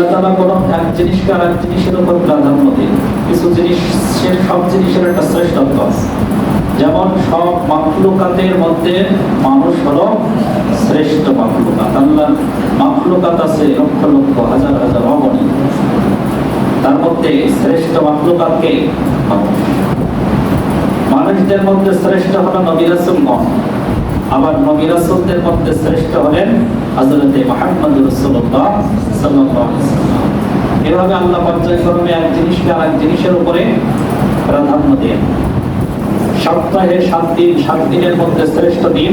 আল্লাহ তাআলা কোনো এক জিনিসকে আর এক জিনিসের উপর প্রাধান্য দেন। কিছু জিনিসের সব জিনিসের একটা শ্রেষ্ঠত্ব আছে। যেমন সব মাখলুকাতের মধ্যে মানুষ হলো শ্রেষ্ঠ মাখলুকাত। আল্লাহ মাখলুকাত আছে লক্ষ লক্ষ হাজার হাজার অগণিত, তার মধ্যে শ্রেষ্ঠ মাখলুকাতকে মানুষ। মানুষদের মধ্যে শ্রেষ্ঠ হলো নবী রাসূলগণ, আবার নবী রাসূলদের মধ্যে শ্রেষ্ঠ হলেন হযরত মুহাম্মদ রাসূলুল্লাহ সাল্লাল্লাহু আলাইহি ওয়াসাল্লাম। এভাবে আল্লাহ পর্যায়ক্রমে এক জিনিসকে আর এক জিনিসের উপরে প্রাধান্য দেন। সপ্তাহে 7 দিন, 7 দিনের মধ্যে শ্রেষ্ঠ দিন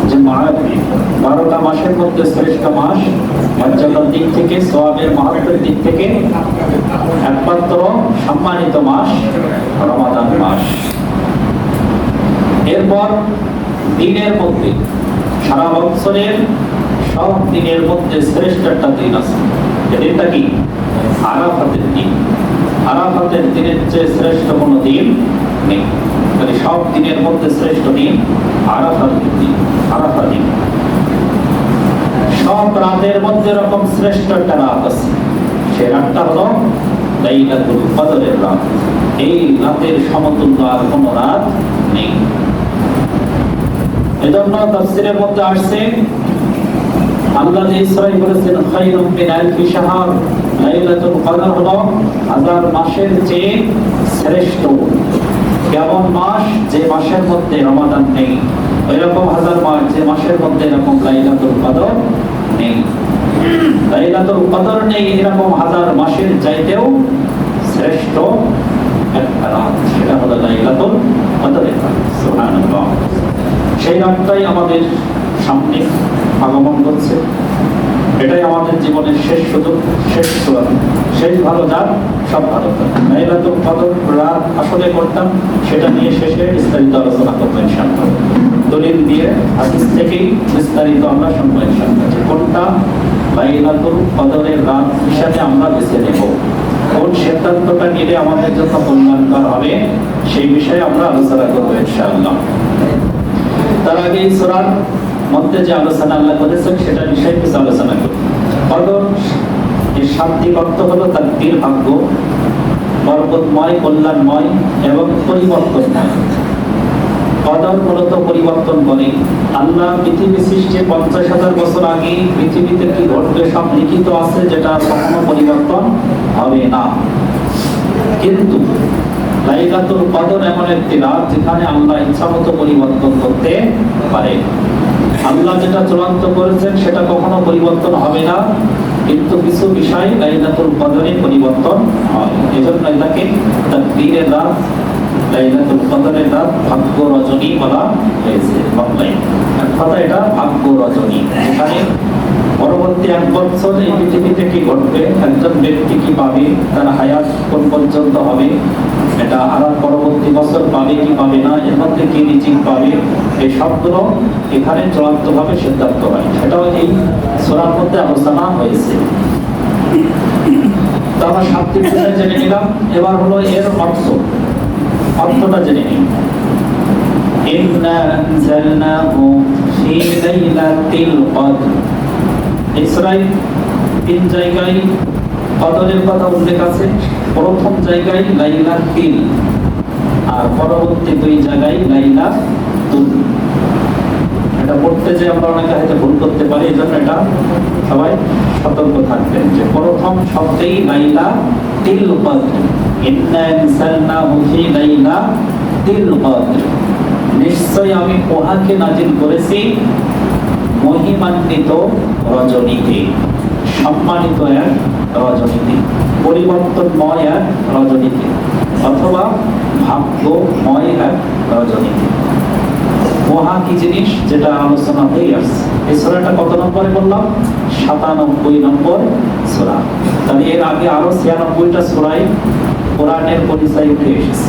যে 12টা মাসের মধ্যে শ্রেষ্ঠ মাস, মর্যাদার দিক থেকে, সওয়াবের মাহাত্ম্যের দিক থেকে একমাত্র সম্মানিত মাস রমাদান মাস। এরপর দিনের মধ্যে, সারা বছরের সব দিনের মধ্যে শ্রেষ্ঠ একটা দিন আছে। দিনটা কি? আরাফাতের দিন। আরাফাতের দিনের চেয়ে শ্রেষ্ঠ কোনো দিন নেই। মানে সব দিনের মধ্যে শ্রেষ্ঠ দিন আরাফাতের দিন। আরাফা দিন। সব রাতের মধ্যে এরকম শ্রেষ্ঠ একটা রাত আছে। সেই রাতটা হলো লাইলাতুল কদরের রাত। এই রাতের সমতুল্য আর কোনো রাত নেই। এজন্য তাফসীরের মধ্যে আসছে, আল্লাহ যে ইসরাঈল বলেছেন খায়রুম মিন আলফি শাহর, লাইলাতুল কদর হলো 1000 মাসের চেয়ে শ্রেষ্ঠ। কেমন মাস? যে মাসের মধ্যে রমাদান নেই, ওইরকম 1000 মাস যে মাসের মধ্যে এরকম লাইলাতুল কদর নেই। লাইলাতুল কদর নেই এরকম 1000 মাসের চাইতেও শ্রেষ্ঠ একটা রাত, সেটা হলো লাইলাতুল কদরের রাত। সুবহানাল্লাহ। সেই রাতটাই আমাদের সামনে আগমন করছে। এটাই আমাদের জীবনের শেষ সুযোগ, শেষ সুযোগ, শেষ ভালো যাক, সব ভালো যাক। লাইলাতুল কদর রাত আসলে করতাম, সেটা নিয়ে শেষে বিস্তারিত আলোচনা করবো ইনশাআল্লাহ। দলিল দিয়ে হাদিস থেকেই বিস্তারিত আমরা শুনবো ইনশাআল্লাহ, যে কোনটা লাইলাতুল কদরের রাত হিসাবে আমরা বেছে নেব, কোন সিদ্ধান্তটা নিলে আমাদের জন্য কল্যাণকর হবে, সেই বিষয়ে আমরা আলোচনা করবো ইনশাআল্লাহ। তার আগে এই সূরার মধ্যে যে আলোচনা আল্লাহ করেছেন সেটা বিষয়ে কিছু আলোচনা করি। কদর এর শাব্দিক অর্থ হলো তাকদীর, ভাগ্য, বরকতময়, কল্যাণময় এবং পরিবর্তনময়। কদর মূলত পরিবর্তন করে। আল্লাহ পৃথিবী সৃষ্টির 50,000 বছর আগে পৃথিবীতে কি ঘটবে সব লিখিত আছে, যেটা কখনো পরিবর্তন হবে না। কিন্তু লাইলাতুল কদর এমন একটি রাত যেখানে আল্লাহ ইচ্ছামতো পরিবর্তন করতে পারে। আল্লাহ যেটা চূড়ান্ত করেছেন সেটা কখনো পরিবর্তন হবে না, কিন্তু কিছু বিষয় লাইলাতুল কদরে পরিবর্তন হয়। এজন্য এটাকে তাকদীরের রাত, লাইলাতুল কদরের রাত, ভাগ্য রজনী বলা হয়েছে। বাংলায় এক কথা এটা ভাগ্য রজনী, এখানে পরবর্তী 1 বছর এই পৃথিবীতে কি ঘটবে, একজন ব্যক্তি কি পাবে, তার হায়াত কোন পর্যন্ত হবে, এটা আর পরবর্তী বছর পাবে কি পাবে না, এর মধ্যে কি রিজিক পাবে, এই সবগুলো এখানে চূড়ান্তভাবে সিদ্ধান্ত হয়। সেটাও এই সূরার মধ্যে আলোচনা হয়েছে। তো আমরা শাব্দিক বিষয় জেনে নিলাম, এবার হলো এর অর্থটা জেনে নিই। ইন্না আনজালনাহু ফি লাইলাতিল কদর। এই সূরায় 3 জায়গায় কদরের কথা উল্লেখ আছে। প্রথম জায়গায় লাইলাতুল, আর পরবর্তী 2 জায়গায় লাইলাতুল। এটা পড়তে যে আমরা অনেকে হয়তো ভুল করতে পারি, এজন্য এটা সবাই সতর্ক থাকবেন যে প্রথম শব্দেই লাইলাতুল কদর। ইন্না আনজালনাহু ফি লাইলাতিল কদর, নিশ্চয় আমি উহাকে নাযিল করেছি মহিমান্বিত রজনীতে, সম্মানিত এক রজনীতে, পরিবর্তনময় এক রজনীতে, অথবা ভাগ্যময় এক রজনীতে। মহা কি জিনিস, যেটা আলোচনা হয়ে আসছে। এই সূরাটা কত নম্বরে বললাম? 97 নম্বর সূরা। তাহলে এর আগে আরো 96টা সূরায় কোরআনের পরিচয় উঠে এসেছে।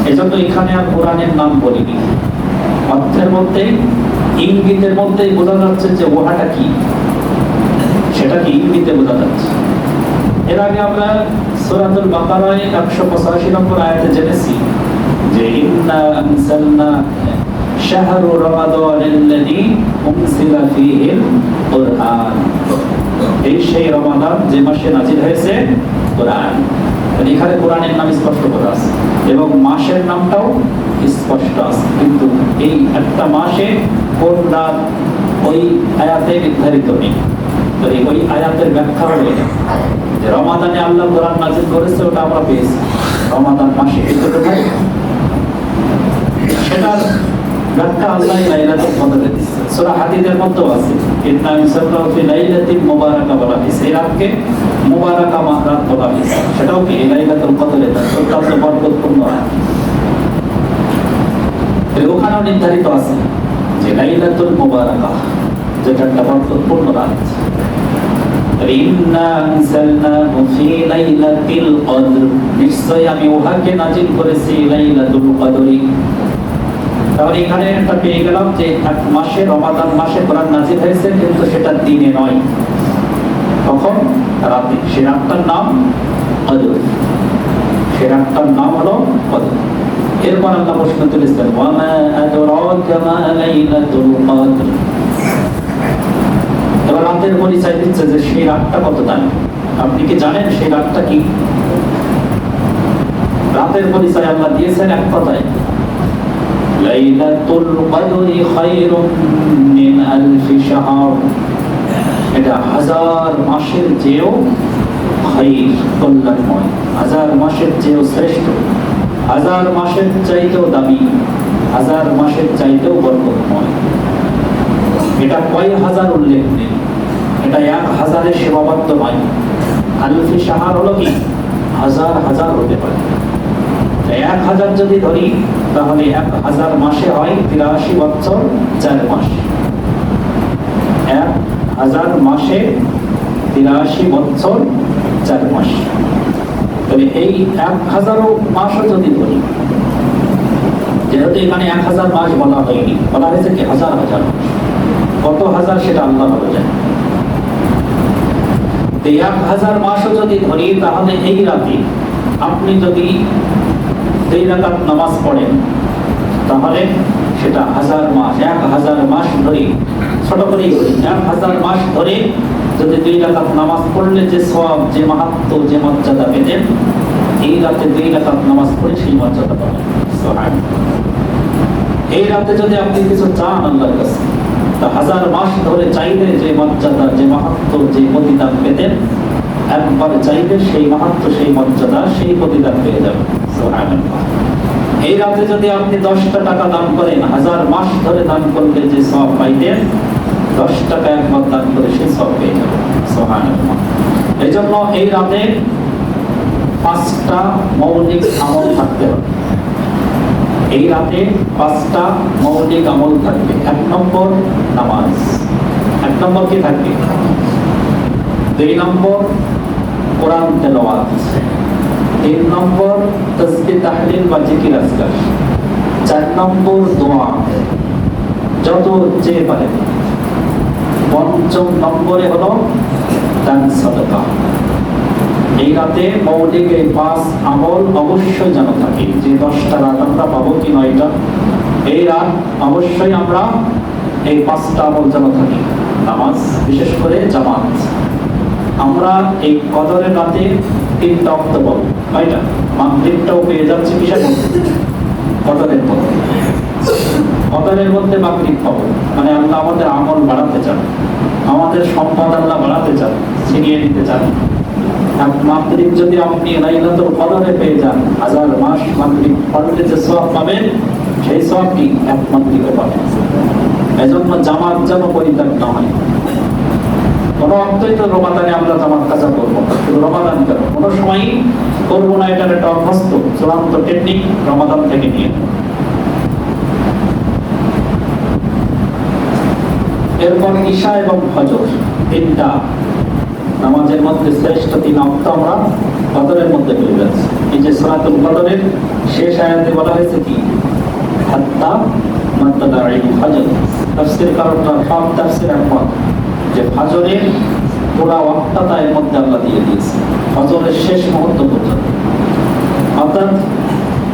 এজন্য এখানে আর কোরআনের নাম বলিনি। অর্থের মধ্যে, ইঙ্গিতের মধ্যেই বোঝা যাচ্ছে যে ওহাটা কি, সেটা কি ইঙ্গিতে বোঝা যাচ্ছে। এর আগে আমরা সূরাতুল বাকারায় 185 নম্বর আয়াতে জেনেছি যে ইন্না আনজালনা শাহরু রমাদানাল্লাযী উনজিলা ফীহিল কুরআন। এই সেই রমাদান যে মাসে নাজিল হয়েছে কোরআন। এখানে কোরআনের নাম স্পষ্ট করা আছে এবং মাসের নামটাও স্পষ্ট আছে, কিন্তু এই একটা মাসে কোন রাত ওই আয়াতে নির্ধারিত নেই। তো ওই আয়াতের ব্যাখ্যা হলো যে রমাদানে আল্লাহ কোরআন নাজিল করেছে, ওটা আমরা পেয়েছি রমাদান মাসে, কিন্তু সেটার ব্যাখ্যা আল্লাহ লাইলাতুল কদরে দিয়েছে। সূরা হাদীদের মধ্যেও আছে, ইন্না আনসালনাহু ফি লাইলাতিন মুবারাকা বলা হয়েছে, এই রাতকে মুবারাকা রাত বলা হয়েছে। সেটাও কি লাইলাতুল কদরে অত্যন্ত বরকতপূর্ণ রাত। ওখানেও নির্ধারিত আছে যে লাইলাতুল মুবারাকা, যেটা একটা বরকতপূর্ণ রাত। ইন্না আনসালনাহু ফি লাইলাতিল কদর, নিশ্চয়ই আমি উহাকে নাজিল করেছি লাইলাতুল কদরে। তাহলে এখানে একটা পেয়ে গেলাম যে এক মাসে রমাদান মাসে কোরআন নাজিল হয়েছে, কিন্তু সেটা দিনে নয়, তখন রাতে। সে রাতটার নাম কদর, সে রাতটার নাম হলো কদর। এরপর আল্লাহ প্রশ্ন তুলেছেন, ওয়ামা আদরাকা মা লাইলাতুল কদর। এবার রাতের পরিচয় দিচ্ছে যে সেই রাতটা কত দামি। আপনি কি জানেন সেই রাতটা কি? রাতের পরিচয় আল্লাহ দিয়েছেন এক কথায়, লাইলাতুল কদরি খায়রুম মিন আলফি শাহর। এটা হাজার মাসের চেয়েও খায়র, কল্যাণময়, হাজার মাসের চেয়েও শ্রেষ্ঠ, হাজার মাসের চাইতেও দামি, হাজার মাসের চাইতেও বরকতময়। এটা কয় হাজার উল্লেখ নেই, এটা 1000-এর সীমাবদ্ধ নয়। আলফি শাহর হলো কি হাজার হাজার হতে পারে। 1000 যদি ধরি তাহলে 1000 মাসে হয় 83 বছর 4 মাস। 1000 মাসে 83 বছর 4 মাস। তবে এই 1000 মাসও যদি ধরি, যেহেতু এখানে 1000 মাস বলা হয়নি, বলা হয়েছে কি হাজার হাজার। কত হাজার সেটা আল্লাহ ভালো জানে। 1000 মাসও যদি ধরি তাহলে এই রাতে আপনি যদি 2 রাকাত নামাজ পড়েন তাহলে সেটা 1000 মাস, 1000 মাস ধরে, ছোট করেই বলি, 1000 মাস ধরে যদি 2 রাকাত নামাজ পড়লে যে সওয়াব, যে মাহাত্ম্য, যে মর্যাদা পেতেন, এই রাতে 2 রাকাত নামাজ পড়ে সেই মর্যাদা পাবেন। সুবহানাল্লাহ। এই রাতে যদি আপনি কিছু চান আল্লাহর কাছে, তা 1000 মাস ধরে চাইলে যে মর্যাদা, যে মাহাত্ম্য, যে প্রতিদান পেতেন, একবার চাইলে সেই মাহাত্ম্য, সেই মর্যাদা, সেই প্রতিদান পেয়ে যাবেন। সুবহানাল্লাহ। এই রাতে যদি আপনি 10টা টাকা দান করেন, 1000 মাস ধরে দান করলে যে সওয়াব পাইতেন, 10 টাকা একবার দান করে সেই সওয়াব পেয়ে যাবেন। সুবহানাল্লাহ। এই জন্য এই রাতে 5টা মৌলিক আমল থাকতে হবে। এই রাতে 5টা মৌলিক আমল থাকবে। 1 নম্বর নামাজ। 1 নম্বর কি থাকবে? 2 নম্বর কোরআন তেলাওয়াত। 3 নম্বর তাসবিহ তাহলিল বা জিকির আজকার। 4 নম্বর দোয়া, যত চেয়ে পারে। 5ম নম্বরে হলো দান সাদাকা। এই রাতে মৌলিক এই 5 আমল অবশ্যই যেন থাকে। যে 10টা রাত আমরা পাবো কি 9টা, এই রাত অবশ্যই আমরা এই 5টা আমল যেন থাকে। নামাজ, বিশেষ করে জামাত। আমরা এই কদরের রাতে 3টা ওয়াক্ত পাবো, কয়টা? মাগরিবটাও পেয়ে যাচ্ছি কিসের মধ্যে? কদরের মধ্যে। কদরের মধ্যে মাগরিব পাবো, মানে আল্লাহ আমাদের আমল বাড়াতে চান, আমাদের সম্পদ আল্লাহ বাড়াতে চান, ছিনিয়ে নিতে চান। মাগরিব যদি আপনি লাইলাতুল কদরে পেয়ে যান, 1000 মাস মাগরিব পড়লে যে সওয়াব পাবেন, সেই সওয়াব কি এক মাগরিবে পাবেন। এজন্য জামাত যেন পরিত্যাগ না হয়। কোনো অর্থই তো রমাদানে আমরা জামাত কাজা করবো, শুধু রমাদান কেন, কোনো সময়ই করবো না। এটার একটা অভ্যস্ত চূড়ান্ত টেকনিক রমাদান থেকে নিয়ে। এরপর ঈশা এবং ফজর, 3টা নামাজের মধ্যে শ্রেষ্ঠ 3 ওয়াক্ত আমরা কদরের মধ্যে পেয়ে যাচ্ছি। এই যে সূরাতুল কদরের শেষ আয়াতে বলা হয়েছে কি হাত্তা মাতলাইল ফজর। তাফসীরকাররা সব তাফসীর একমত যে ফজরের পুরো ওয়াক্তটা এর মধ্যে আল্লাহ দিয়ে দিয়েছে, ফজরের শেষ মুহূর্ত পর্যন্ত। অর্থাৎ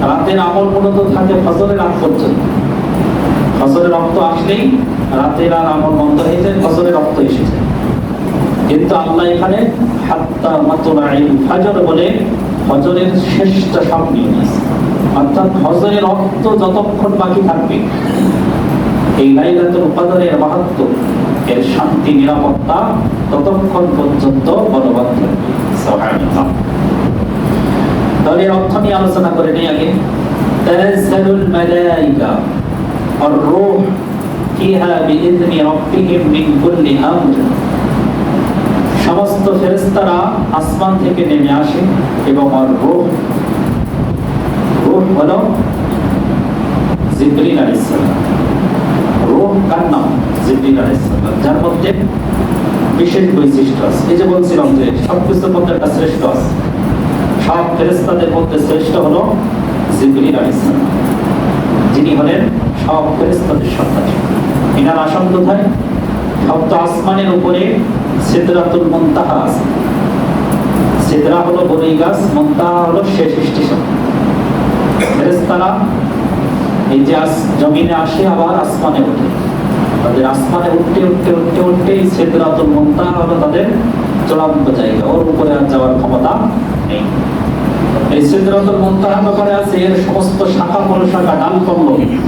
রাতের আমল মূলত থাকে ফজরের আগ পর্যন্ত। ফজরের রক্ত আসলেই রাতের আর আমল বন্ধ হয়ে যায়, ফজরের রক্ত এসে যায়। কিন্তু আল্লাহ এখানে হাত্তা মাতলাইল ফজর বলে ফজরের শেষটা সব নিয়ে নিয়েছে, অর্থাৎ ফজরের রক্ত যতক্ষণ বাকি থাকবে এই লাইলাতুল কদরের মাহাত্ম্য, এর শান্তি নিরাপত্তা ততক্ষণ পর্যন্ত বলবৎ থাকবে। সুবহানাল্লাহ। তাহলে অর্থ নিয়ে আলোচনা করে নিই আগে। তানাজ্জালুল মালাইকা আর রূহ ফিহা বিইذনি রাব্বিহিম মিন কুল্লি আমর। সমস্ত ফেরেশতারা আসমান থেকে নেমে আসে এবং আর রূহ, রূহ হলো জিবরিল আলাইহিস সালাম। রূহ কার নাম? জিবরিল আলাইহিস সালাম, যার মধ্যে বিশেষ বৈশিষ্ট্য আছে। এই যে বলছিলাম যে সবকিছুর মধ্যে একটা শ্রেষ্ঠ আছে, সব ফেরেশতাদের মধ্যে শ্রেষ্ঠ হলো জিবরিল আলাইহিস সালাম, যিনি হলেন সব ফেরেশতাদের সর্দার। এনার আসন কোথায়? সপ্ত আসমানের উপরে সিদরাতুল মুনতাহা আছে। সিদরা হলো বড়ই গাছ, মুনতাহা হলো শেষ স্টেশন। ফেরেশতারা এই যে জমিনে আসে আবার আসমানে ওঠে, তাদের আসমানে উঠতে উঠতে উঠতে উঠতে সিদরাতুল মুনতাহা হলো তাদের চূড়ান্ত জায়গা, ওর উপরে আর যাওয়ার ক্ষমতা নেই। এই সিদরাতুল মুনতাহার ব্যাপারে আছে এর সমস্ত শাখা প্রশাখা ডালপল্ল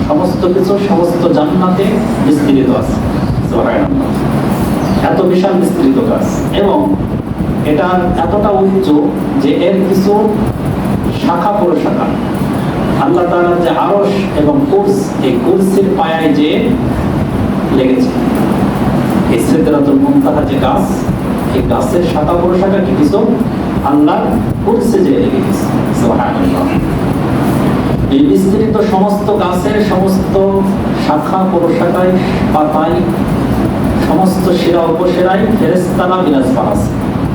সমস্ত কিছু সমস্ত জান্নাতে বিস্তৃত আছে। সুবহানাল্লাহ। এত বিশাল বিস্তৃত গাছ এবং এটা এতটা উচ্চ যে এর কিছু শাখা প্রশাখা আল্লাহ তাআলার যে আরশ এবং কুরস, এই কুরসির পায়ায় যে লেগেছে। এই সিদরাতুল মুনতাহা যে গাছ, এই গাছের শাখা প্রশাখা কি কিছু আল্লাহর কুরসে যে লেগে গেছে। সুবহানাল্লাহ। এই বিস্তৃত সমস্ত গাছের সমস্ত শাখা প্রশাখায় পাতায় সমস্ত শিরা উপশিরায় ফেরেশতারা বিরাজমান আছে।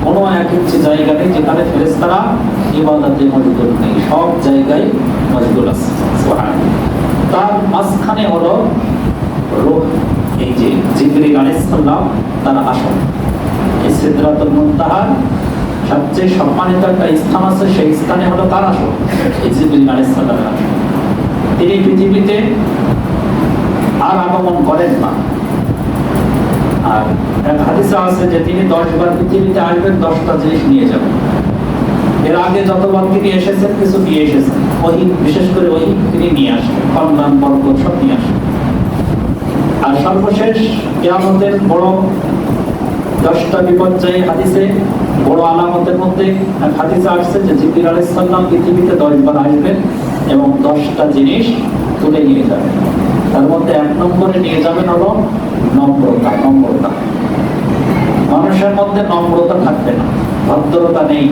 কোনো এক ইঞ্চি জায়গা নেই যেখানে ফেরেশতারা ইবাদতে মশগুল নেই, সব জায়গায় মশগুল আছে। সুবহানাল্লাহ। তার মাঝখানে হলো রূহ, এই যে জিবরিল আলাইহিস সালাম তার আসন। এই সিদরাতুল মুনতাহার সবচেয়ে সম্মানিত একটা স্থান আছে, সেই স্থানে হলো তার আসন, এই জিবরিল আলাইহিস সালামের আসন। তিনি পৃথিবীতে আর আগমন করেন না। আর এক হাদিসে আছে যে তিনি 10 বার পৃথিবীতে আসবেন, 10টা জিনিস নিয়ে যাবেন। এর আগে যতবার তিনি এসেছেন কিছু নিয়ে এসেছেন, ওহী, বিশেষ করে ওহী তিনি নিয়ে আসেন, কল্যাণ বরকত সব নিয়ে আসেন। আর সর্বশেষ কিয়ামতের বড় 10টা বিপর্যয় হাদিসে বড় আলামতের মধ্যে এক হাদিসে আসছে যে জিবরিল আলাইহিস সালাম পৃথিবীতে 10 বার আসবেন এবং 10টা জিনিস তুলে নিয়ে যাবেন। তার মধ্যে 1 নম্বরে নিয়ে যাবেন হলো নম্রতা। নম্রতা, মানুষের মধ্যে নম্রতা থাকবে না, ভদ্রতা নেই।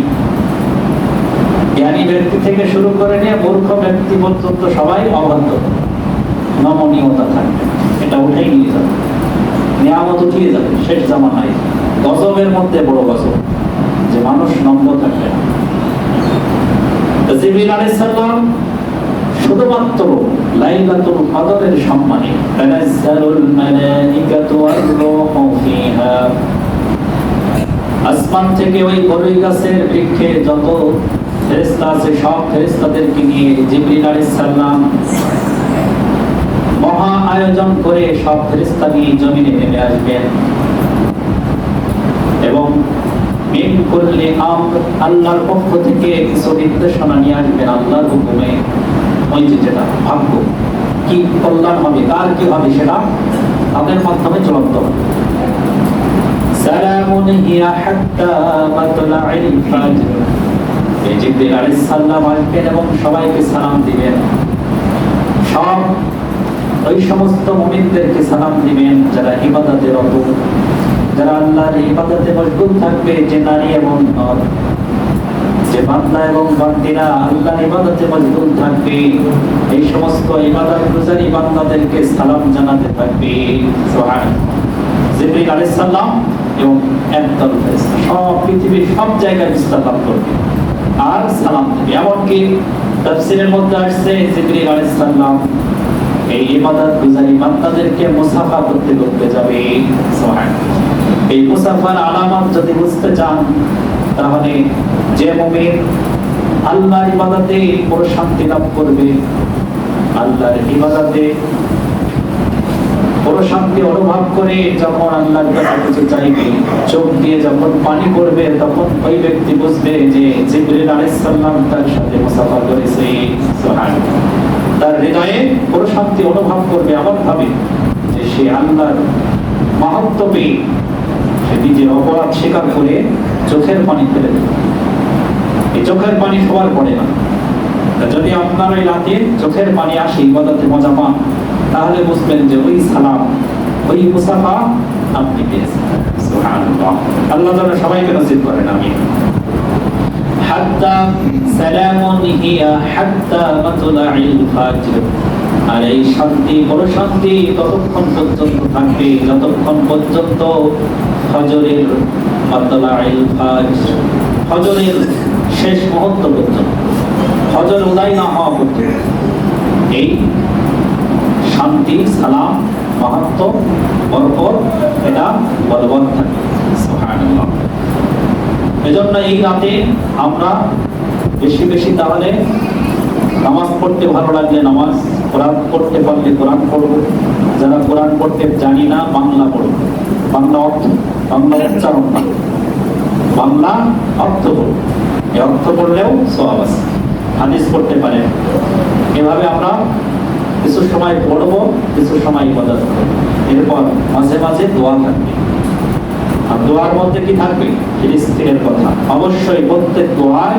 জ্ঞানী ব্যক্তি থেকে শুরু করে নিয়ে মূর্খ ব্যক্তি পর্যন্ত সবাই অভদ্র, নমনীয়তা থাকবে, এটা উঠেই নিয়ে যাবে, নিয়ামত উঠিয়ে যাবে। শেষ জামানায় গজবের মধ্যে বড় গজব যে মানুষ নম্র থাকবে না। জিবরিল আলাইহিস সালাম শুধুমাত্র লাইলাতুল কদরের সম্মানে তানাজ্জালুল মালাইকাতু ওয়ার রূহু ফিহা, আসমান থেকে ওই বড়ই গাছের বৃক্ষে যত ফেরেশতা আছে সব ফেরেশতাদেরকে নিয়ে জিবরিল আলাইহিস সালাম মহা আয়োজন করে সব ফেরেশতা নিয়ে জমিনে নেমে আসবেন এবং মিন কুল্লি আমর, আল্লাহর পক্ষ থেকে কিছু নির্দেশনা নিয়ে আসবেন আল্লাহর হুকুমে। ওই যেটা ভাগ্য কি কল্যাণ হবে, কার কি হবে, সেটা তাদের মাধ্যমে চূড়ান্ত হবে। সালামুন হিয়া হাত্তা মাতলাইল ফাজর, এই জিবরিল আলাইহিস সালাম আসবেন এবং সবাইকে সালাম দিবেন। সব ওই সমস্ত মুমিনদেরকে সালাম দিবেন যারা ইবাদতে রত, যারা আল্লাহর ইবাদতে মশগুল থাকবে, যে নারী এবং নর, যে বান্দা এবং বান্দিরা আল্লাহর ইবাদতে মশগুল থাকবে, এই সমস্ত ইবাদতগুজারি বান্দাদেরকে সালাম জানাতে থাকবে। সুবহানাল্লাহ। জিবরিল আলাইহিস সালাম এবং একদল ফেরেশতা সব পৃথিবীর সব জায়গায় বিস্তার লাভ করবে আর সালাম দেবে। এমনকি তাফসীরের মধ্যে আসছে জিবরিল আলাইহিস সালাম এই ইবাদতগুজারি বান্দাদেরকে মুসাফা করতে করতে যাবে। সুবহানাল্লাহ। এই মুসাফার আলামত যদি বুঝতে চান তাহলে যে মুমিন আল্লাহর ইবাদতে পুরো শান্তি লাভ করবে, আল্লাহর ইবাদতে প্রশান্তি অনুভব করে যখন আল্লাহর কাছে কিছু চাইবে, চোখ দিয়ে যখন পানি পড়বে, তখন ওই ব্যক্তি বুঝবে যে জিবরিল আলাইহিস সালাম তার সাথে মুসাফা করেছে। সুবহানাল্লাহ। তার হৃদয়ে প্রশান্তি অনুভব করবে, এমন ভাবে যে সে আল্লাহর মাহাত্ম্য পেয়ে সে নিজের অপরাধ স্বীকার করে চোখের পানি ফেলে দেবে। এই চোখের পানি সবার পড়ে না। যদি আপনার ওই রাতে চোখের পানি আসে, ইবাদতে মজা পান, তাহলে বুঝবেন যে ওই সালাম, ওই মুসাফা আপনি পেয়েছেন। সুবহানাল্লাহ। আল্লাহ তাআলা সবাইকে নসিব করেন। আমিন। হাত্তা সালামুন হিয়া হাত্তা মাতলাইল ফাজর। আর এই শান্তি, প্রশান্তি ততক্ষণ পর্যন্ত থাকবে যতক্ষণ পর্যন্ত ফজরের মাতলাইল ফাজর, ফজরের শেষ মুহূর্ত পর্যন্ত, ফজর উদয় না হওয়া পর্যন্ত এই শান্তি, সালাম, মাহাত্ম্য, বরকত এটা বলবৎ থাকে। সুবহানাল্লাহ। এজন্য এই রাতে আমরা বেশি বেশি তাহলে নামাজ পড়তে ভালো লাগলে নামাজ, কোরআন পড়তে পারলে কোরআন পড়বো। যারা কোরআন পড়তে জানি না, বাংলা পড়বো, বাংলা অর্থ, বাংলা উচ্চারণ, বাংলা অর্থ পড়বো। এই অর্থ পড়লেও সওয়াব আছে। হাদিস পড়তে পারেন। এভাবে আমরা কিছু সময় পড়বো, কিছু সময় ইবাদত করবো। এরপর মাঝে মাঝে দোয়া থাকবে। আর দোয়ার মধ্যে কি থাকবে? ফিলিস্তিনের কথা। অবশ্যই প্রত্যেক দোয়ায়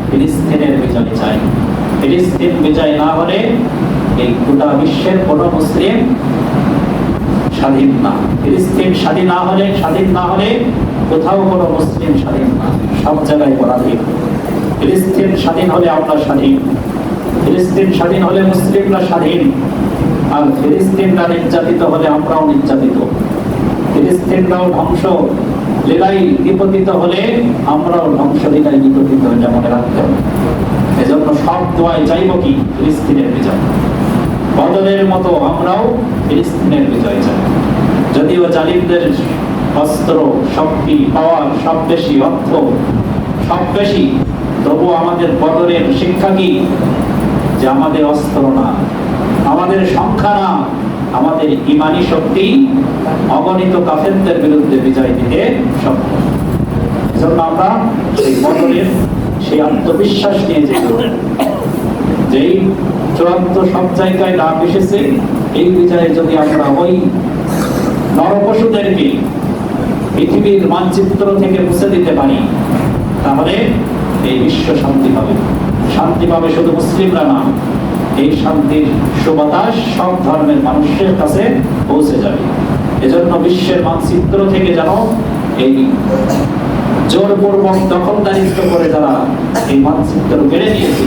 ফিলিস্তিনের বিজয় চাই। ফিলিস্তিন বিজয় না হলে এই গোটা বিশ্বের কোনো মুসলিম স্বাধীন না। ফিলিস্তিন স্বাধীন না হলে কোথাও কোনো মুসলিম স্বাধীন না, সব জায়গায় পরাধীন। ফিলিস্তিন স্বাধীন হলে আমরা স্বাধীন, ফিলিস্তিন স্বাধীন হলে মুসলিমরা স্বাধীন, আর ফিলিস্তিনরা নির্যাতিত হলে আমরাও নির্যাতিত। ফিলিস্তিনরাও ধ্বংস লীলায় নিপতিত হলে আমরাও ধ্বংস লীলায় নিপতিত, এটা মনে রাখতে হবে। এজন্য সব দোয়ায় চাইব কি? ফিলিস্তিনের বিজয়। বদরের মতো আমরাও ফিলিস্তিনের বিজয় চাই। যদিও জালিমদের অস্ত্র, শক্তি, পাওয়ার সব বেশি, অর্থ সব বেশি, তবু আমাদের বদরের শিক্ষা কি? যে আমাদের অস্ত্র না, আমাদের সংখ্যা না, আমাদের ইমানি শক্তি অগণিত কাফেরদের বিরুদ্ধে বিজয় দিতে সক্ষম। এজন্য আমরা সেই বদরের সেই আত্মবিশ্বাস নিয়ে যেই চূড়ান্ত সব জায়গায় লাভ এসেছে, এই বিজয়ে যদি আমরা ওই নরপশুদেরকে পৃথিবীর মানচিত্র থেকে মুছে দিতে পারি, তাহলে এই বিশ্ব শান্তি পাবে। শান্তি পাবে শুধু মুসলিমরা না, এই শান্তির সুবাতাস সব ধর্মের মানুষের কাছে পৌঁছে যাবে। এজন্য বিশ্বের মানচিত্র থেকে যেন এই জোরপূর্বক দখলদারিত্ব করে যারা এই মানচিত্র কেড়ে নিয়েছে,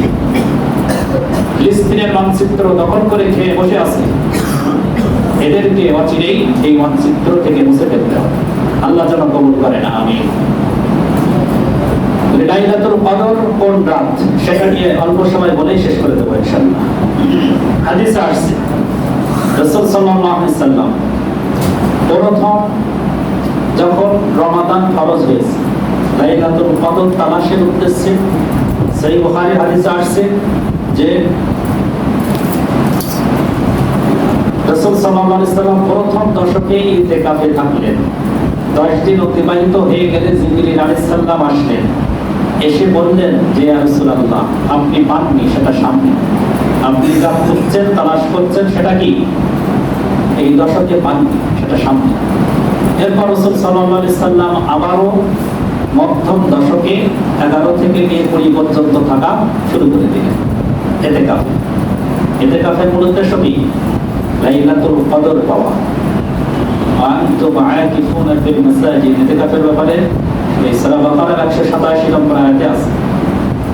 ফিলিস্তিনের মানচিত্র দখল করে খেয়ে বসে আছে, এদেরকে অচিরেই এই মানচিত্র থেকে মুছে ফেলতে হবে। আল্লাহ যেন কবুল করেন। আমিন। লাইলাতুল কদর কোন রাত, সেটা নিয়ে অল্প সময় বলেই শেষ করে দেবো ইনশাআল্লাহ। হাদিসে আসছে রাসূল সাল্লাল্লাহু আলাইহি সাল্লাম প্রথম যখন রমাদান ফরজ হয়েছে, লাইলাতুল কদর তালাশের উদ্দেশ্যে সহিহ বুখারী হাদিসে আসছে যে রাসূল সাল্লাল্লাহু আলাইহি সাল্লাম প্রথম দশকে ইতিকাফে থাকলেন। 10 দিন অতিবাহিত হয়ে গেলে জিবরিল আলাইহিস সালাম আসলেন, এসে বললেন যে ইয়া রাসূলুল্লাহ, আপনি পাননি, সেটা সামনে। আপনি যা খুঁজছেন, তালাশ করছেন, সেটা কি? এই দশকে পাননি, সেটা সামনে। এরপর রাসূল সাল্লাল্লাহু আলাইহি সাল্লাম আবারও মধ্যম দশকে 11 থেকে নিয়ে 20 পর্যন্ত থাকা শুরু করে দিলেন ইতিকাফে। ইতিকাফের মূল উদ্দেশ্য কি? লাইলাতুল কদর পাওয়া। আনতুম আকিফুনা ফিল মাসাজিদ, ইতিকাফের ব্যাপারে এই সূরা বাকারার 187 নম্বর আয়াতে আছে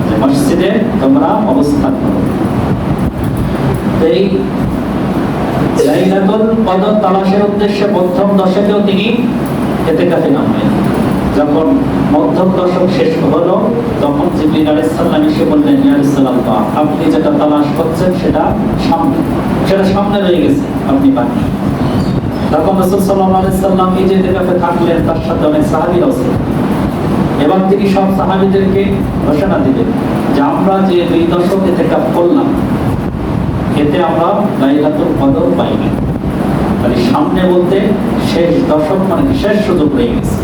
যে মসজিদে তোমরা অবস্থান করো। এই লাইলাতুল কদর তালাশের উদ্দেশ্যে মধ্যম দশকেও তিনি ইতিকাফে নামলেন। যখন মধ্যম দশক শেষ হলো, তখন জিবরিল আলাইহিস সালাম এসে বললেন, ইয়া রাসূলুল্লাহ, আপনি যেটা তালাশ করছেন সেটা সামনে রয়ে গেছে, আপনি পাননি। তখন রাসূল সাল্লাল্লাহু আলাইহি সাল্লাম এই যে ইতিকাফে থাকলেন, তার সাথে অনেক সাহাবীরাও ছিলেন। এবার তিনি সব সাহাবীদেরকে ঘোষণা দিলেন যে আমরা যে 2 দশক ইতিকাফ করলাম, এতে আমরা লাইলাতুল কদর পাইনি। তাহলে সামনে বলতে শেষ দশক মানে শেষ সুযোগ রয়ে গেছে।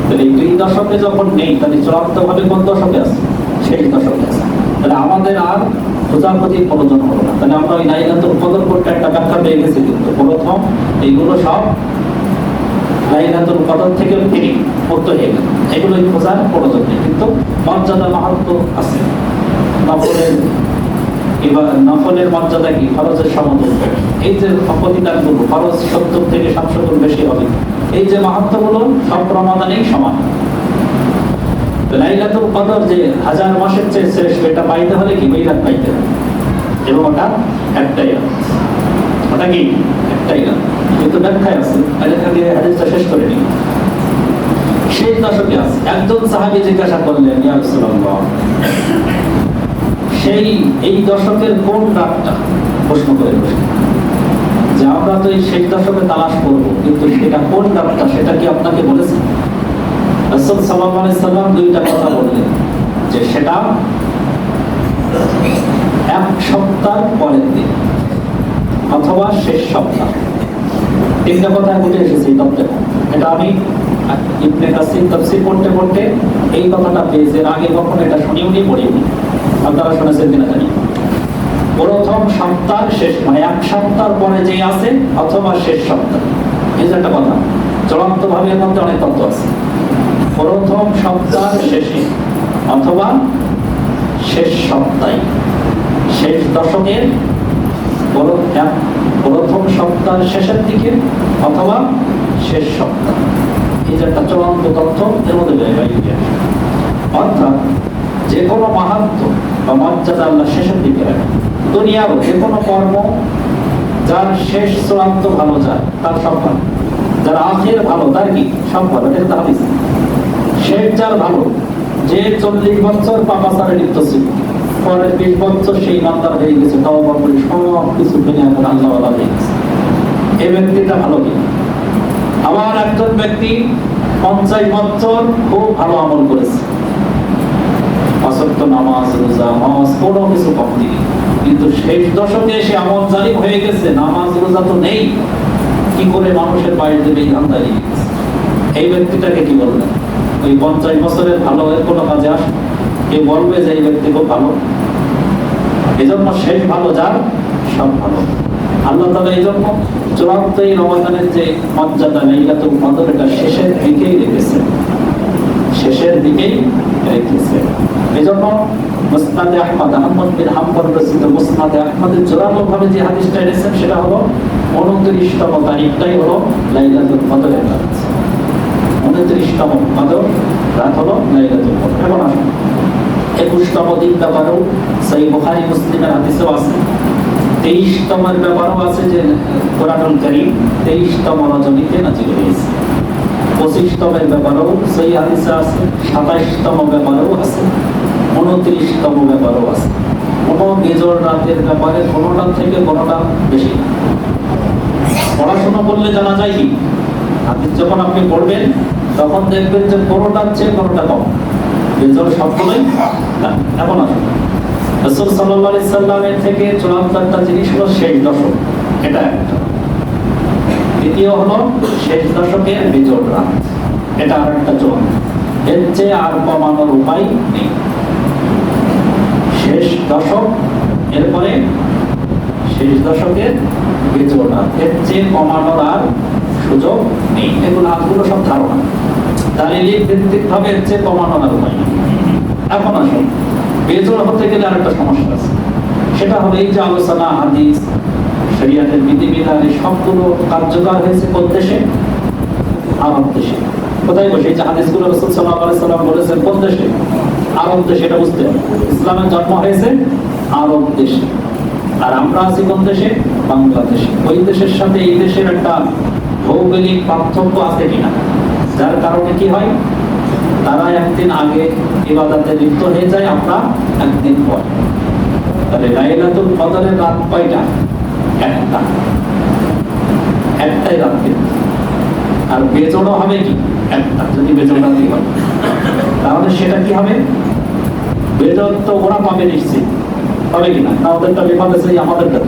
তাহলে এই দশকে যখন নেই, তাহলে চূড়ান্ত ভাবে কোন দশকে আছে? শেষ দশকে আছে। তাহলে আমাদের আর খোঁজাখুঁজির প্রয়োজন হলো না। তাহলে আমরা ওই লাইলাতুল কদর করতে একটা ব্যাখ্যা পেয়ে গেছি। কিন্তু প্রথম এইগুলো সব লাইলাতুল কদর থেকে ফিরি মুক্ত হয়ে গেল, এগুলো খোঁজার প্রয়োজন নেই। কিন্তু মর্যাদা মাহাত্ম আছে। নফলের মর্যাদা কি? ফরজের সমতুল্য। এই যে প্রতিদানগুলো ফরজ 70 থেকে 70 বেশি হবে, এই যে মাহাত্মগুলো সব রমাদানেই সমান। লাইলাতুল কদর যে 1000 মাসের চেয়ে শ্রেষ্ঠ, এটা পাইতে হলে কি ওই রাত পাইতে হবে, এবং ওটা একটাই রাত। ওটা কি একটাই রাত, কিন্তু ব্যাখ্যায় আছে। হাদিসটা শেষ করে নিই। সেই দশকে আছে। একজন সাহাবী জিজ্ঞাসা করলেন, ইয়া রাসূলুল্লাহ, সেই এই দশকের কোন রাতটা? প্রশ্ন করে বসলেন যে আমরা তো এই শেষ দশকে তালাশ করবো, কিন্তু সেটা কোন রাতটা সেটা কি আপনাকে বলেছেন? রাসূল সাল্লাল্লাহু আলাইহি সাল্লাম দুইটা কথা বললেন, যে সেটা এক সপ্তাহ পরের দিন অথবা শেষ সপ্তাহ। তিনটা কথা উঠে এসেছে এই তত্ত্বে। এটা আমি ইবনে কাসির তাফসীর পড়তে পড়তে এই কথাটা পেয়েছি। এর আগে কখনো এটা শুনিওনি পড়িনি। আপনারা শুনেছেন কিনা জানি। প্রথম সপ্তাহ শেষ মানে এক সপ্তাহ পরে যে আছে, অথবা শেষ সপ্তাহ। এই যে একটা কথা, চূড়ান্ত ভাবে এর মধ্যে অনেক তত্ত্ব আছে। প্রথম সপ্তাহ শেষে অথবা শেষ সপ্তাহে, শেষ দশকের প্রথম সপ্তাহ শেষের দিকে অথবা শেষ সপ্তাহ। এই যে একটা চূড়ান্ত তথ্য এর মধ্যে বেরিয়ে আসে। অর্থাৎ যে কোনো মাহাত্ম বা মর্যাদা আল্লাহ শেষের দিকে রাখে। দুনিয়ারও যে কোনো কর্ম যার শেষ চূড়ান্ত ভালো যায় তার সব ভালো, যার আখের ভালো তার কি সব ভালো। এটা তো হাদিস। শেষ যার ভালো, যে 40 বছর পাপাচারে লিপ্ত ছিল, পরের 20 বছর সেই ইমানদার হয়ে গেছে, তওবা করে সব কিছু ফেলে এখন আল্লাহওয়ালা হয়ে গেছে, এই ব্যক্তিটা ভালো কি? আবার একজন ব্যক্তি 50 বছর খুব ভালো আমল করেছে, নামাজ রোজা হজ কোনো কিছু কম দিই, কিন্তু শেষ দশকে এসে আমল জালিম হয়ে গেছে, নামাজ রোজা তো নেই, কি করে মানুষের বাইরে দেবে এই ধান্দা লেগে গেছে। এই ব্যক্তিটাকে কি বলবেন? ওই 50 বছরের ভালো এর কোনো কাজে আসে? কে বলবে যে এই ব্যক্তি খুব ভালো? এই জন্য শেষ ভালো যার সব ভালো। আল্লাহ তাআলা এই জন্য চূড়ান্ত এই রমাদানের যে মর্যাদা লাইলাতুল কদর, এটা শেষের দিকেই রেখেছে, শেষের দিকেই রেখেছে। এই জন্য মুসনাদে আহমদ বিন হাম্বল রচিত মুসনাদে আহমদের জোরালোভাবে যে হাদিসটা এনেছেন সেটা হলো 29তম তারিখটাই হলো লাইলাতুল কদরের রাত। 29তম কদর রাত হলো লাইলাতুল কদর। এখন আসুন 21তম দিন ব্যাপারেও সহিহ বুখারী মুসলিমের হাদিসেও আছে, 23তমের ব্যাপারও আছে যে কোরআনুল কারীম 23তম রজনীতে নাযিল হয়েছে, 25তমের ব্যাপারেও সহিহ হাদিসে আছে, 27তম ব্যাপারেও আছে, 29তম ব্যাপারেও আছে। কোনো বেজোড় রাতের ব্যাপারে কোনোটা থেকে কোনোটা বেশি না। পড়াশোনা করলে জানা যায় কি, হাদিস যখন আপনি পড়বেন তখন দেখবেন যে কোনোটার চেয়ে কোনোটা কম, বেজোড় সবগুলোই না। এখন আসুন রাসূল সাল্লাল্লাহু আলাইহি সাল্লামের থেকে চূড়ান্ত একটা জিনিস হলো শেষ দশক, এটা একটা। দ্বিতীয় হলো শেষ দশকের বেজোড় রাত, এটা আর একটা চূড়ান্ত। এর চেয়ে আর কমানোর উপায় নেই। শেষ দশক, এরপরে শেষ দশকের বেজোড় রাত, এর চেয়ে কমানোর আর সুযোগ নেই। এগুলো হাতগুলো সব ধারণা, দালিলিক ভিত্তিক ভাবে এর চেয়ে কমানোর আর উপায় নেই। এখন আসুন বেজোড় হতে গেলে আর একটা সমস্যা আছে, সেটা হলো এই যে আলোচনা, হাদিস, শরীয়তের বিধিবিধান, এই সবগুলো কার্যকর হয়েছে কোন দেশে? আরব দেশে। কোথায় বসে? এই যে হাদিসগুলো রাসূল সাল্লাল্লাহু আলাইহি সাল্লাম বলেছেন কোন দেশে? আরব দেশে। এটা বুঝতে হবে, ইসলামের জন্ম হয়েছে আরব দেশে, আর আমরা আছি কোন দেশে? বাংলাদেশে। ওই দেশের সাথে এই দেশের একটা ভৌগোলিক পার্থক্য আছে কিনা, যার কারণে কি হয়, তারা একদিন আগে ইবাদতে লিপ্ত হয়ে যায়, আমরা একদিন পর। তাহলে লাইলাতুল কদরের রাত কয়টা? একটা, একটাই রাত। আর বেজোড়ও হবে কি? একটা। যদি বেজোড় রাতই হয় তাহলে সেটা কি হবে? বেজোড় তো ওরা পাবে নিশ্চিত, হবে কিনা? না ওদেরটা বিপদে চাই, আমাদেরটা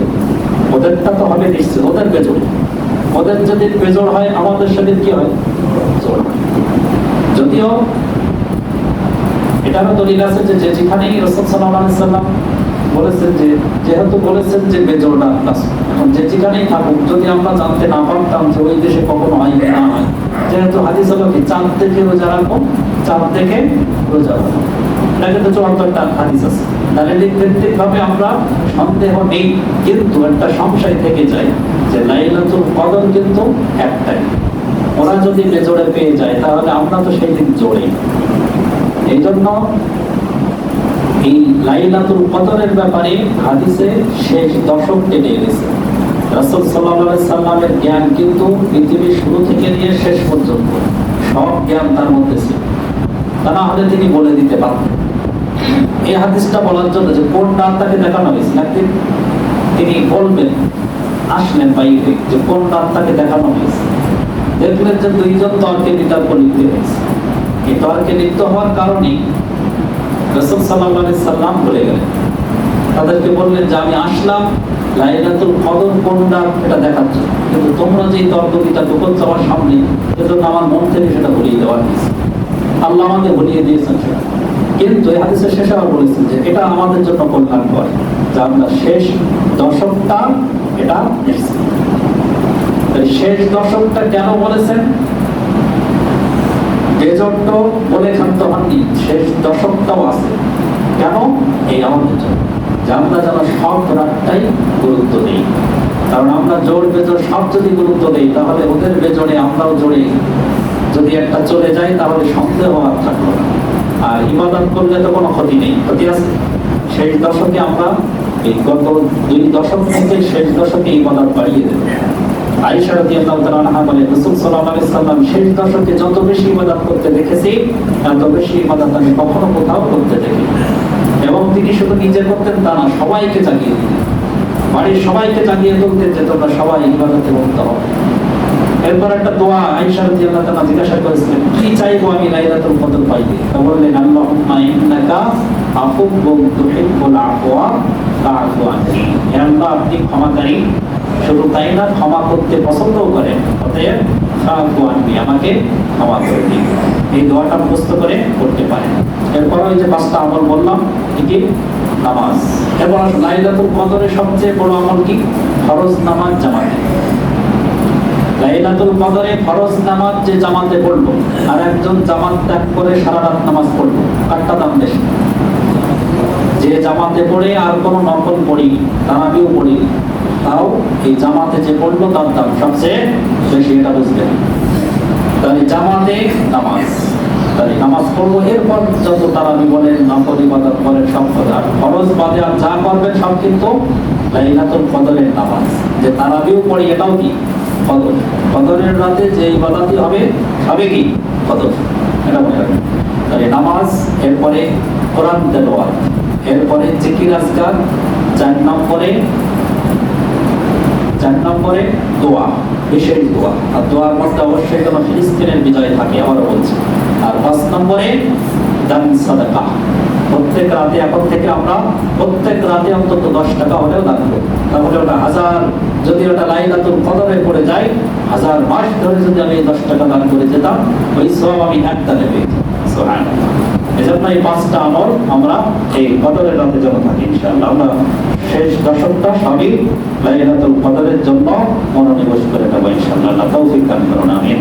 ওদেরটা তো হবে নিশ্চিত, ওদের বেজোড়। ওদের যদি বেজোড় হয় আমাদের সেদিন কি হয়? জোড় হয়। যদিও এটারও দলিল আছে যে যেখানেই রাসূল সাল্লাল্লাহু আলাইহি সাল্লাম বলেছেন যে যেহেতু বলেছেন যে বেজোড়া নাস, এখন যেখানেই থাকুক যদি আমরা জানতে না পারতাম যে ওই দেশে কখনো হয় না হয়, যেহেতু হাদিস হলো কি চাঁদ থেকে রোজা রাখো, চাঁদ থেকে রোজা রাখো, এটা কিন্তু 74টা হাদিস আছে। তাহলে ভিত্তিকভাবে আমরা সন্দেহ নেই, কিন্তু একটা সংশয় থেকে যায় যে লাইলাতুল কদর কিন্তু একটাই। ওরা যদি বেজোড়ে পেয়ে যায় তাহলে আমরা তো সেই দিন জোড়ে। এই জন্য এই লাইলাতুল কদরের ব্যাপারে হাদিসে শেষ দশক টেনে গেছে। রাসূল সাল্লাল্লাহু আলাইহি সাল্লামের জ্ঞান কিন্তু পৃথিবীর শুরু থেকে নিয়ে শেষ পর্যন্ত সব জ্ঞান তার মধ্যে ছিল, তা না হলে তিনি বলে দিতে পারতেন। এই হাদিসটা বলার জন্য যে কোন রাত তাকে দেখানো হয়েছে নাকি তিনি বলবেন, আসলেন বাইরে যে কোন রাত তাকে দেখানো হয়েছে, দেখলেন যে দুইজন তর্কে বিতর্ক লিপ্ত হয়েছে। এই তর্কে লিপ্ত হওয়ার কারণে রাসূল সাল্লাল্লাহু আলাইহি সাল্লাম বলে গেলেন, তাদেরকে বললেন যে আমি আসলাম লাইলাতুল কদর কোন রাত এটা দেখার জন্য, কিন্তু তোমরা যে তর্ক বিতর্ক করছো আমার সামনে, সেজন্য আমার মন থেকে সেটা ভুলিয়ে দেওয়া হয়েছে। আল্লাহ আমাদের ভুলিয়ে দিয়েছেন সেটা। কিন্তু এই হাদিসের শেষে আবার বলেছেন যে এটা আমাদের জন্য কল্যাণকর, যে আমরা শেষ দশকটা এটা নিশ্চিত। শেষ দশকটা কেন বলেছেন? বেজোড় বলে ক্ষান্ত হননি, শেষ দশকটাও আছে। কেন? এই আমাদের জন্য, যে আমরা যেন সব রাতটাই গুরুত্ব দিই। কারণ আমরা জোড় বেজোড় সব যদি গুরুত্ব দিই তাহলে ওদের বেজোড়ে আমরাও জোড়ে যদি একটা চলে যায় তাহলে সন্দেহ আর থাকলো না। আর ইবাদত করলে তো কোনো ক্ষতি নেই, ক্ষতি আছে। শেষ দশকে আমরা এই গত 2 দশক থেকে শেষ দশকে ইবাদত বাড়িয়ে দেব। আয়েশা রাদিয়াল্লাহু তাআলা আনহা বলেন, রাসূল সাল্লাল্লাহু আলাইহি সাল্লাম শেষ দশকে যত বেশি ইবাদত করতে দেখেছি তত বেশি ইবাদত আমি কখনো কোথাও করতে দেখি। এবং তিনি শুধু নিজে করতেন তা না, সবাইকে জাগিয়ে দিতেন, বাড়ির সবাইকে জাগিয়ে তুলতেন যে তোমরা সবাই ইবাদতে মগ্ন হও। এরপর একটা দোয়া আয়েশা রাদিয়াল্লাহু তাআলা জিজ্ঞাসা করেছিলেন, কি চাইবো আমি লাইলাতুল কদর পাইতে? তা বললেন, আল্লাহুম্মা ইন্নাকা আফুবুন তুহিব্বুল আফওয়া ফাআফু আননি। হে আল্লাহ, আপনি ক্ষমাকারী, শুধু তাই না ক্ষমা করতে পছন্দও করেন, অতএব ফাআফু আননি, আমাকে ক্ষমা করে দিন। এই দোয়াটা মুখস্থ করে করতে পারেন। এরপর ওই যে 5টা আমল বললাম, কি? নামাজ। এরপর লাইলাতুল কদরের সবচেয়ে বড় আমল কি? ফরজ নামাজ জামাতে। লাইলাতুল কদরে ফরজ নামাজ যে জামাতে পড়লো আর একজন জামাত ত্যাগ করে সারা রাত নামাজ পড়লো, কারটা দাম বেশি? যে জামাতে পড়ে আর কোনো নফল পড়ি, তারাবিও পড়ি, তাও এই জামাতে যে পড়লো তার দাম সবচেয়ে বেশি, এটা বুঝবেন। তাহলে জামাতে নামাজ, তাহলে নামাজ পড়বো, এরপর যত তারাবি বলেন, নফল ইবাদত বলেন, সব কথা ফরজ বাদে আর যা করবেন সব কিন্তু লাইলাতুল কদরের নামাজ। যে তারাবিও পড়ি এটাও কি? কদর। কদরের রাতে যে ইবাদতই হবে হবে কি? কদর। এটা মনে রাখবেন। তাহলে নামাজ, এরপরে কোরআন তেলাওয়াত, এরপরে জিকির আজকার, 4 নম্বরে দোয়া, বিশেষ দোয়া। আর দোয়ার মধ্যে অবশ্যই কোনো ফিলিস্তিনের বিজয় থাকে, আবারও বলছি। আর 5 নম্বরে দান সাদাকা। প্রত্যেক রাতে, এখন থেকে আমরা প্রত্যেক রাতে অন্তত 10 টাকা হলেও দান করব। তাহলে ওটা 1000, যদি ওটা লাইলাতুল কদরে পড়ে যায়, 1000 মাস ধরে যদি আমি 10 টাকা দান করে যেতাম, ওই সওয়াব আমি একটানে পেয়েছি। সুবহানাল্লাহ। এজন্য এই 5টা আমল আমরা এই কদরের রাতে যেন থাকি ইনশাআল্লাহ। আমরা শেষ দশকটা সবই লাইলাতুল কদরের জন্য মনোনিবেশ করে নেব ইনশাআল্লাহ। তৌফিক দান করুন, আমিন।